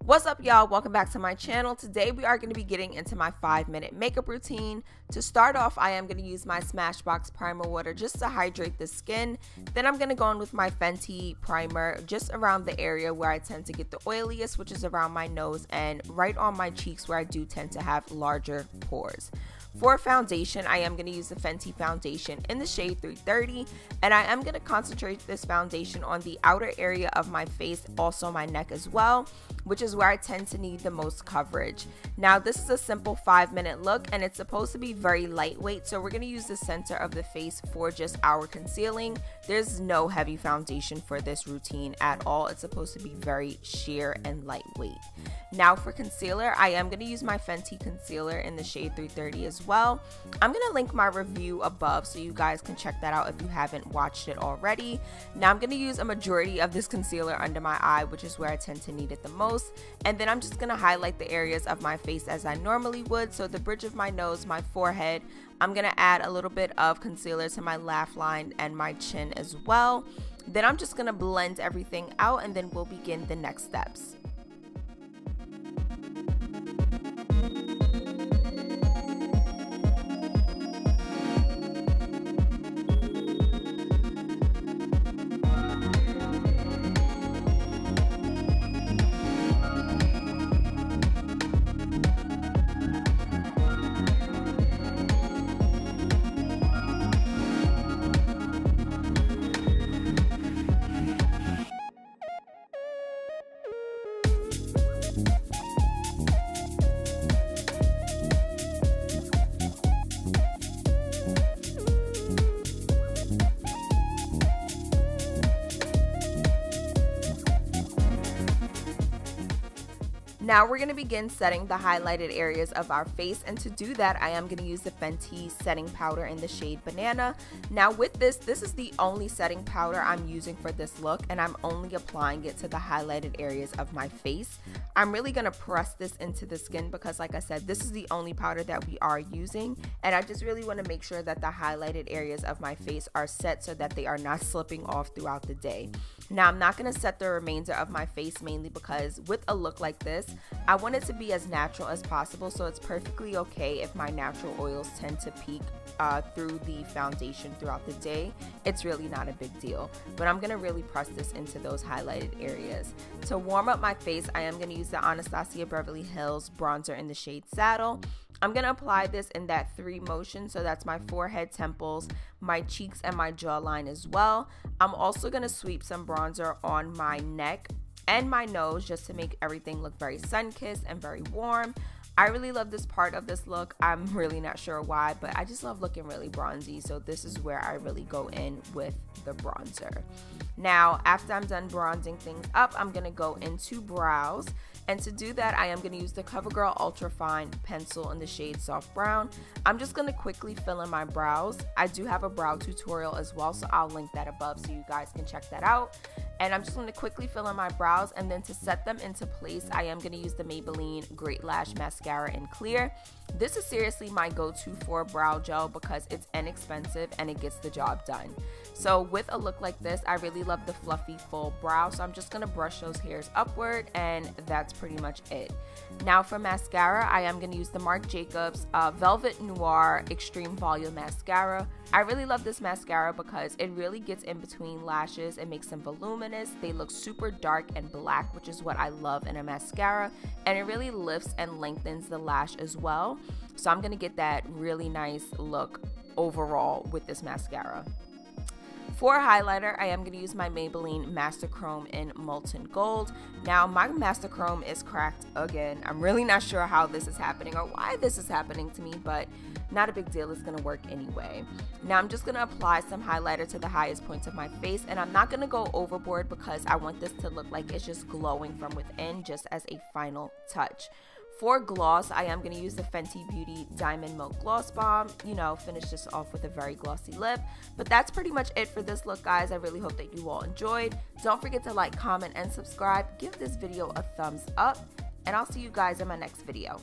What's up, y'all? Welcome back to my channel. Today we are going to be getting into my 5-minute makeup routine. To start off, I am going to use my Smashbox primer water just to hydrate the skin. Then I'm going to go in with my Fenty primer just around the area where I tend to get the oiliest, which is around my nose and right on my cheeks where I do tend to have larger pores. For foundation, I am going to use the Fenty foundation in the shade 330, and I am going to concentrate this foundation on the outer area of my face, also my neck as well, which is where I tend to need the most coverage. Now, this is a simple 5-minute look, and it's supposed to be very lightweight, so we're going to use the center of the face for just our concealing. There's no heavy foundation for this routine at all. It's supposed to be very sheer and lightweight. Now for concealer, I am going to use my Fenty concealer in the shade 330 as well. I'm going to link my review above so you guys can check that out if you haven't watched it already. Now I'm going to use a majority of this concealer under my eye, which is where I tend to need it the most. And then I'm just going to highlight the areas of my face as I normally would. So the bridge of my nose, my forehead. I'm going to add a little bit of concealer to my laugh line and my chin as well. Then I'm just going to blend everything out, and then we'll begin the next steps. Now we're going to begin setting the highlighted areas of our face, and to do that I am going to use the Fenty setting powder in the shade Banana. Now with this is the only setting powder I'm using for this look, and I'm only applying it to the highlighted areas of my face. I'm really going to press this into the skin because, like I said, this is the only powder that we are using, and I just really want to make sure that the highlighted areas of my face are set so that they are not slipping off throughout the day. Now I'm not going to set the remainder of my face, mainly because with a look like this, I want it to be as natural as possible, so it's perfectly okay if my natural oils tend to peak through the foundation throughout the day. It's really not a big deal, but I'm going to really press this into those highlighted areas. To warm up my face, I am going to use the Anastasia Beverly Hills bronzer in the shade Saddle. I'm going to apply this in that 3 motion, so that's my forehead, temples, my cheeks, and my jawline as well. I'm also going to sweep some bronzer on my neck and my nose just to make everything look very sun-kissed and very warm. I really love this part of this look. I'm really not sure why, but I just love looking really bronzy, so this is where I really go in with the bronzer. Now, after I'm done bronzing things up, I'm going to go into brows. And to do that, I am going to use the Covergirl Ultra Fine pencil in the shade Soft Brown. I'm just going to quickly fill in my brows. I do have a brow tutorial as well, so I'll link that above so you guys can check that out. And I'm just going to quickly fill in my brows, and then to set them into place, I am going to use the Maybelline Great Lash Mascara in Clear. This is seriously my go-to for brow gel because it's inexpensive and it gets the job done. So with a look like this, I really love the fluffy full brow, so I'm just going to brush those hairs upward, and that's pretty much it. Now for mascara, I am going to use the Marc Jacobs Velvet Noir Extreme Volume Mascara. I really love this mascara because it really gets in between lashes. It makes them voluminous. They look super dark and black, which is what I love in a mascara, and it really lifts and lengthens the lash as well. So I'm going to get that really nice look overall with this mascara. For highlighter, I am going to use my Maybelline Master Chrome in Molten Gold. Now, my Master Chrome is cracked again. I'm really not sure how this is happening or why this is happening to me, but not a big deal. It's going to work anyway. Now, I'm just going to apply some highlighter to the highest points of my face, and I'm not going to go overboard because I want this to look like it's just glowing from within, just as a final touch. For gloss, I am going to use the Fenty Beauty Diamond Milk Gloss Bomb. You know, finish this off with a very glossy lip. But that's pretty much it for this look, guys. I really hope that you all enjoyed. Don't forget to like, comment, and subscribe. Give this video a thumbs up. And I'll see you guys in my next video.